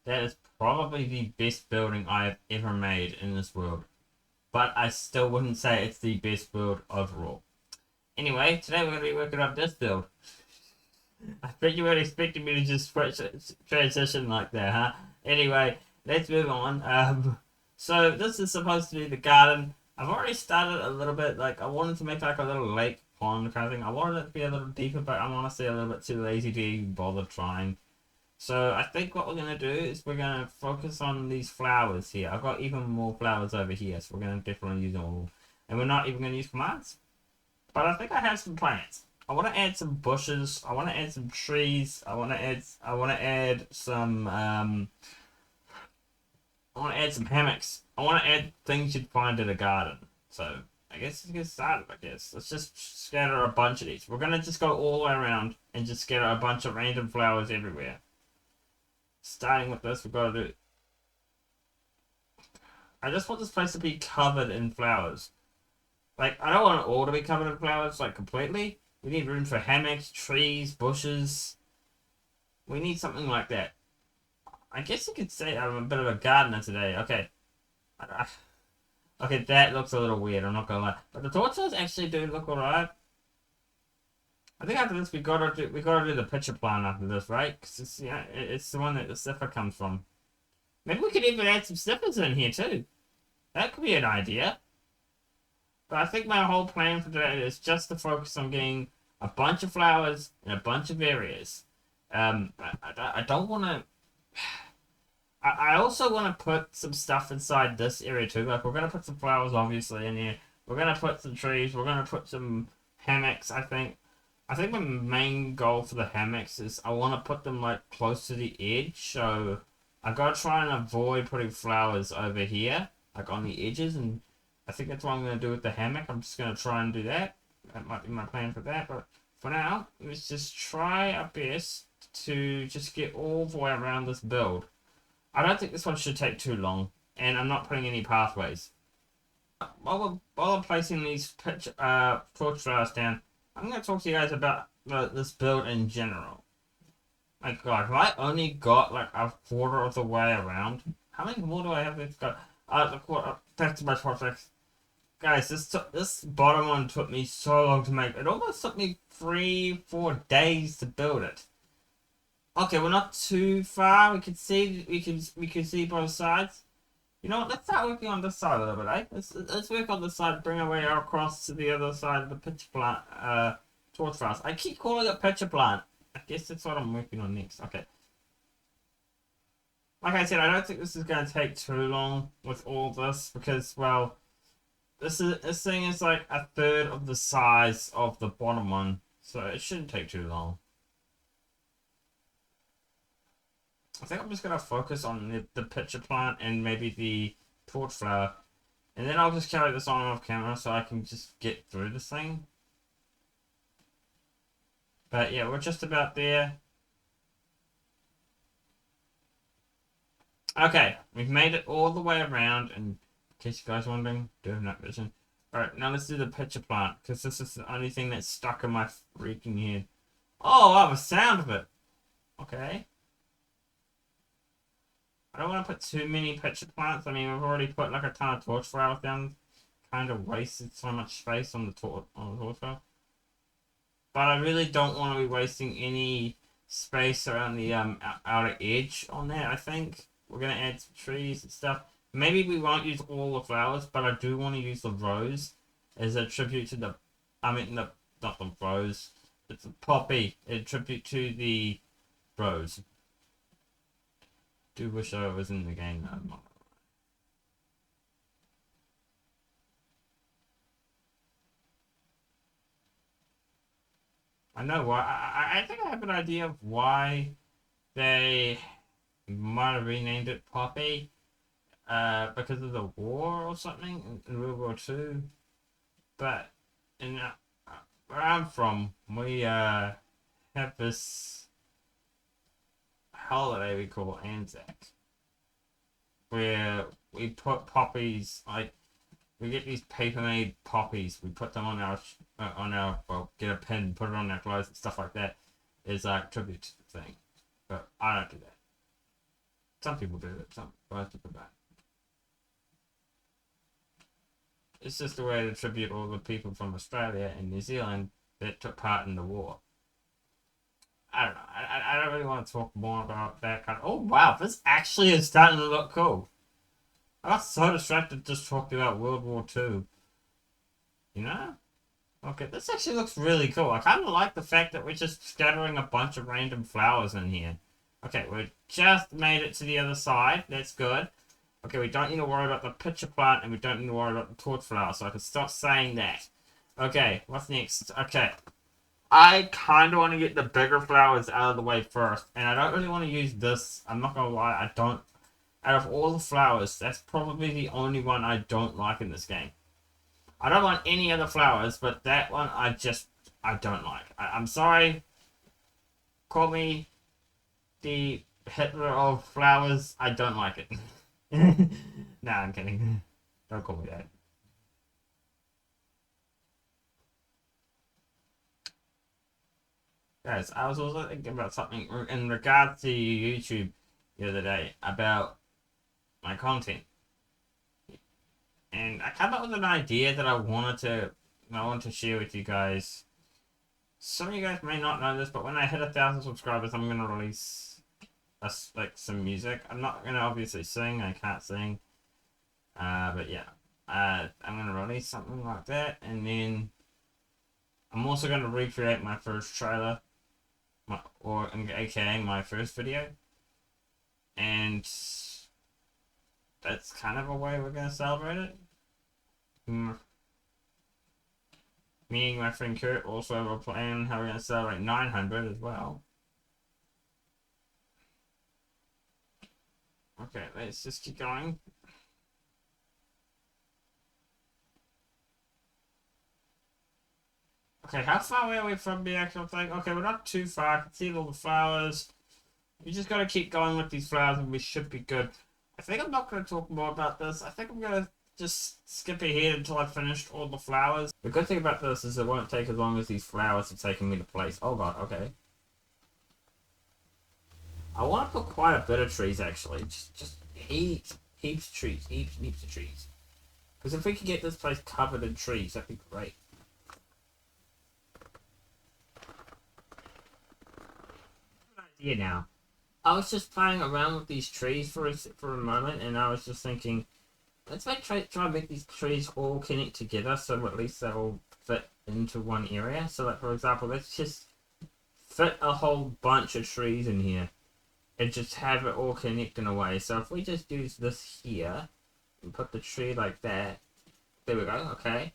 That is probably the best building I have ever made in this world. But I still wouldn't say it's the best build overall. Anyway, today we're going to be working on this build. I bet you weren't expecting me to just transition like that, huh? Anyway, let's move on. So this is supposed to be the garden. I've already started a little bit, like, I wanted to make like a little lake pond kind of thing. I wanted it to be a little deeper, but I'm honestly a little bit too lazy to even bother trying. So I think what we're going to do is we're going to focus on these flowers here. I've got even more flowers over here, so we're going to definitely use them all. And we're not even going to use commands. But I think I have some plans. I want to add some bushes. I want to add some trees. I want to add some I want to add some hammocks. I want to add things you'd find in a garden. So I guess let's get started. I guess let's just scatter a bunch of these. We're gonna just go all the way around and just scatter a bunch of random flowers everywhere. Starting with this, we've got to do. I just want this place to be covered in flowers. Like, I don't want it all to be covered in flowers, like, completely. We need room for hammocks, trees, bushes. We need something like that. I guess you could say I'm a bit of a gardener today. Okay. Okay, that looks a little weird, I'm not gonna lie. But the torches actually do look alright. I think after this we gotta do the pitcher plant after this, right? Because it's, yeah, it's the one that the sniffer comes from. Maybe we could even add some sniffers in here too. That could be an idea. But I think my whole plan for today is just to focus on getting a bunch of flowers in a bunch of areas. I don't want to. I also want to put some stuff inside this area too. Like, we're going to put some flowers, obviously, in here. We're going to put some trees. We're going to put some hammocks, I think. I think my main goal for the hammocks is I want to put them, like, close to the edge. So I got to try and avoid putting flowers over here, like, on the edges. And I think that's what I'm going to do with the hammock. I'm just going to try and do that. That might be my plan for that. But for now, let's just try our best to just get all the way around this build. I don't think this one should take too long, and I'm not putting any pathways. While I'm placing these torch flowers down, I'm going to talk to you guys about this build in general. Like, guys, I only got like a quarter of the way around. How many more do I have to go? The quarter, back to my project. Guys, this bottom one took me so long to make. It almost took me 3-4 days to build it. Okay, we're not too far. We can see both sides. You know what? Let's start working on this side a little bit, eh? Let's work on this side. Bring our way across to the other side of the pitcher plant. Torch fast. I keep calling it pitcher plant. I guess that's what I'm working on next. Okay. Like I said, I don't think this is going to take too long with all this because, well, this thing is like a third of the size of the bottom one, so it shouldn't take too long. I think I'm just gonna focus on the pitcher plant and maybe the torch flower. And then I'll just carry this on off camera so I can just get through this thing. But yeah, we're just about there. Okay, we've made it all the way around, and in case you guys are wondering, do have night vision. Alright, now let's do the pitcher plant, because this is the only thing that's stuck in my freaking head. Oh, I have a sound of it. Okay. I don't want to put too many pitcher plants. I mean, we've already put like a ton of torch flowers down. Kind of wasted so much space on the torch flower. But I really don't want to be wasting any space around the outer edge on there. I think we're gonna add some trees and stuff. Maybe we won't use all the flowers, but I do want to use the rose as a tribute to the. I mean, not the rose. It's a poppy. A tribute to the rose. Do wish I was in the game though. I know why. I think I have an idea of why they might have renamed it Poppy. Because of the war or something in World War Two. But in where I'm from, we have this holiday we call Anzac, where we put poppies like we get these paper made poppies. We put them on our well, get a pin, put it on our clothes and stuff like that. Is like tribute to the thing, but I don't do that. Some people do that. Most people don't. It's just a way to tribute all the people from Australia and New Zealand that took part in the war. I don't know. I don't really want to talk more about that kind of. Oh wow, this actually is starting to look cool. I got so distracted just talking about World War II. You know? Okay, this actually looks really cool. I kind of like the fact that we're just scattering a bunch of random flowers in here. Okay, we just made it to the other side. That's good. Okay, we don't need to worry about the pitcher plant, and we don't need to worry about the torch flower, so I can stop saying that. Okay, what's next? Okay. I kind of want to get the bigger flowers out of the way first, and I don't really want to use this. I'm not going to lie, I don't. Out of all the flowers, that's probably the only one I don't like in this game. I don't like any other flowers, but that one I don't like. I'm sorry. Call me the Hitler of flowers. I don't like it. Nah, I'm kidding. Don't call me that. Guys, I was also thinking about something in regards to YouTube the other day about my content. And I came up with an idea that I wanted to share with you guys. Some of you guys may not know this, but when I hit 1,000 subscribers, I'm gonna release some music. I'm not gonna obviously sing. I can't sing. But yeah, I'm gonna release something like that, and then I'm also gonna recreate my first trailer, aka my first video, and that's kind of a way we're gonna celebrate it. Me and my friend Kurt also have a plan how we're gonna celebrate 900 as well. Okay, let's just keep going. Okay, how far away are we from the actual thing? Okay, we're not too far. I can see all the flowers. We just gotta keep going with these flowers and we should be good. I think I'm not gonna talk more about this. I think I'm gonna just skip ahead until I've finished all the flowers. The good thing about this is it won't take as long as these flowers are taking me to place. Oh god, okay. I want to put quite a bit of trees actually. Just heaps of trees. Heaps of trees. Because if we could get this place covered in trees, that'd be great. Idea now. I was just playing around with these trees for a moment, and I was just thinking, let's try and make these trees all connect together, so at least they'll fit into one area. So, like for example, let's just fit a whole bunch of trees in here, and just have it all connect in a way. So if we just use this here and put the tree like that, there we go. Okay,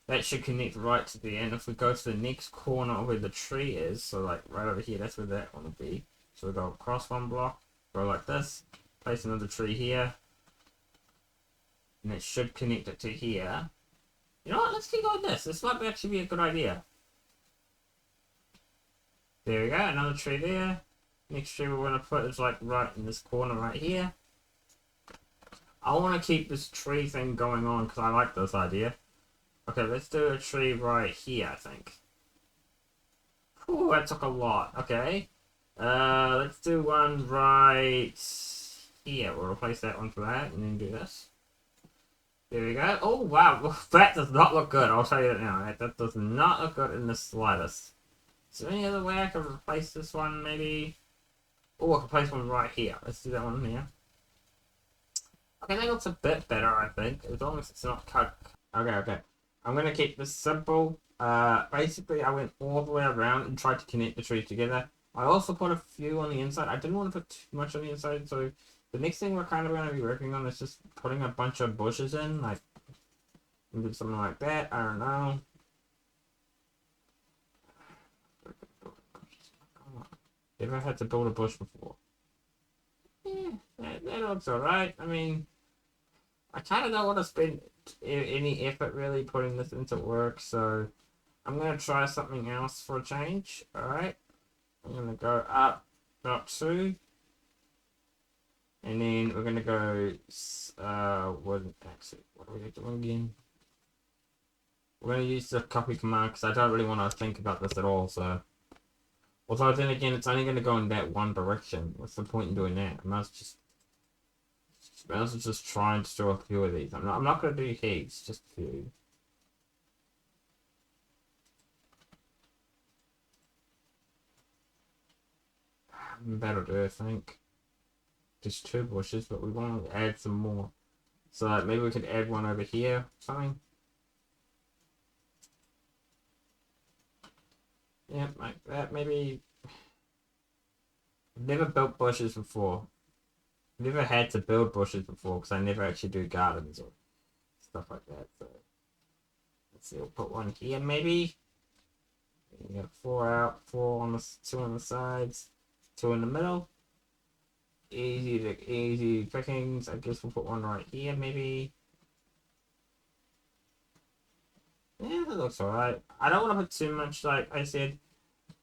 that should connect right to the end. If we go to the next corner where the tree is, so like right over here, that's where that one will be. So we go across one block, go like this, place another tree here, and it should connect it to here. You know what, let's keep going with this. This might actually be a good idea. There we go, another tree there. Next tree we're going to put is like right in this corner right here. I want to keep this tree thing going on because I like this idea. Okay, let's do a tree right here, I think. Ooh, that took a lot. Okay. Let's do one right here. We'll replace that one for that and then do this. There we go. Oh, wow. That does not look good. I'll tell you that now. That does not look good in the slightest. Is there any other way I can replace this one, maybe? Oh, I can place one right here. Let's do that one here. Okay, that looks a bit better, I think. As long as it's not cut. Okay. I'm going to keep this simple. Basically, I went all the way around and tried to connect the trees together. I also put a few on the inside. I didn't want to put too much on the inside, so the next thing we're kind of going to be working on is just putting a bunch of bushes in, like maybe something like that. I don't know. Ever had to build a bush before? Yeah, that looks alright. I mean, I kind of don't want to spend any effort really putting this into work, so I'm going to try something else for a change. Alright. I'm going to go up about 2. And then we're going to go, what are we doing again? We're going to use the copy command because I don't really want to think about this at all, so. Although then again, it's only going to go in that one direction. What's the point in doing that? I must just I was just trying to do a few of these. I'm not going to do heaps, just a few. That'll do, I think. Just 2 bushes, but we want to add some more. So like, maybe we could add one over here, something. Yeah, like that, maybe. I've never built bushes before. I've never had to build bushes before, because I never actually do gardens or stuff like that, so. Let's see, we'll put one here, maybe. We got 4 out, 4 on the 2 on the sides, 2 in the middle. Easy pickings. I guess we'll put one right here, maybe. Yeah, that looks alright. I don't want to put too much. Like I said,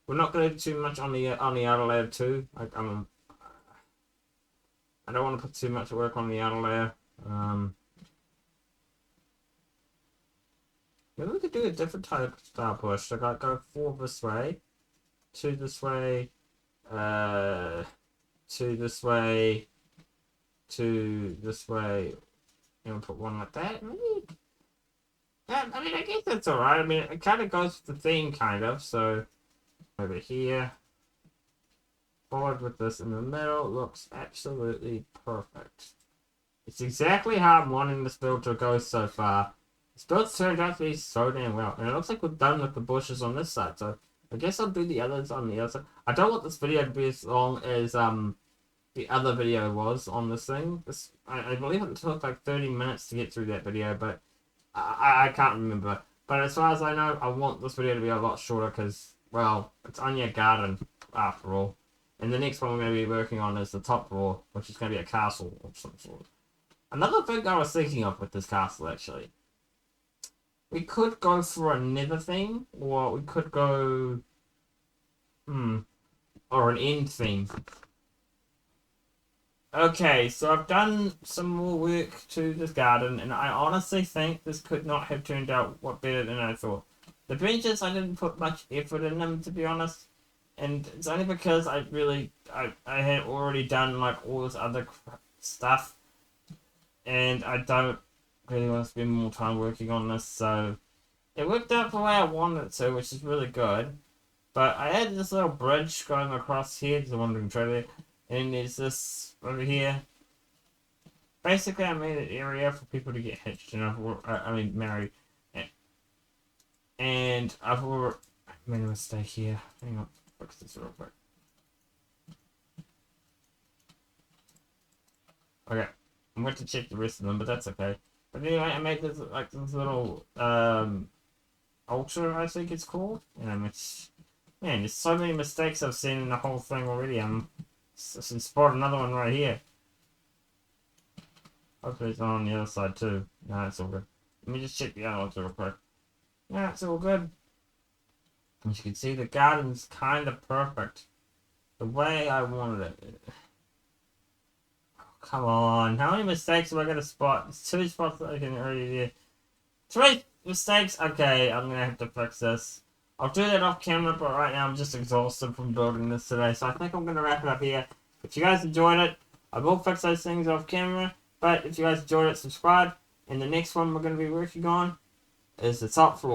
we're not going to do too much on the outer layer too. Like I don't want to put too much work on the outer layer. Maybe we could do a different type of star push. Like I go 4 this way, 2 this way, 2 this way, 2 this way, and we'll put 1 like that. Maybe. Yeah, I mean, I guess that's alright. I mean, it kind of goes with the theme, kind of. So, over here, forward with this in the middle, looks absolutely perfect. It's exactly how I'm wanting this build to go so far. This build's turned out to be so damn well. And it looks like we're done with the bushes on this side. So, I guess I'll do the others on the other side. I don't want this video to be as long as the other video was on this thing. I believe it took like 30 minutes to get through that video, but I can't remember. But as far as I know, I want this video to be a lot shorter because, well, it's on your garden after all. And the next one we're going to be working on is the top floor, which is going to be a castle of some sort. Another thing I was thinking of with this castle, actually. We could go for another thing, or we could go... or an end theme. Okay, so I've done some more work to this garden, and I honestly think this could not have turned out better than I thought. The benches, I didn't put much effort in them, to be honest, and it's only because I had already done like all this other stuff, and I don't really want to spend more time working on this, so it worked out the way I wanted it to, which is really good. But I had this little bridge going across here, to the Wandering Traveler, and there's this over here. Basically, I made an area for people to get hitched and married. And I've already made a mistake here. Hang on, fix this real quick. Okay, I'm going to check the rest of them, but that's okay. But anyway, I made this little altar, I think it's called. And man, there's so many mistakes I've seen in the whole thing already. Should spot another one right here. Hopefully it's on the other side too. No, it's all good. Let me just check the other ones real quick. Yeah, it's all good. As you can see, the garden's kind of perfect. The way I wanted it. Oh, come on. How many mistakes am I going to spot? There's 2 spots that I can already do. 3 mistakes? Okay, I'm going to have to fix this. I'll do that off camera, but right now I'm just exhausted from building this today, so I think I'm going to wrap it up here. If you guys enjoyed it, I will fix those things off camera, but if you guys enjoyed it, subscribe, and the next one we're going to be working on is the top floor.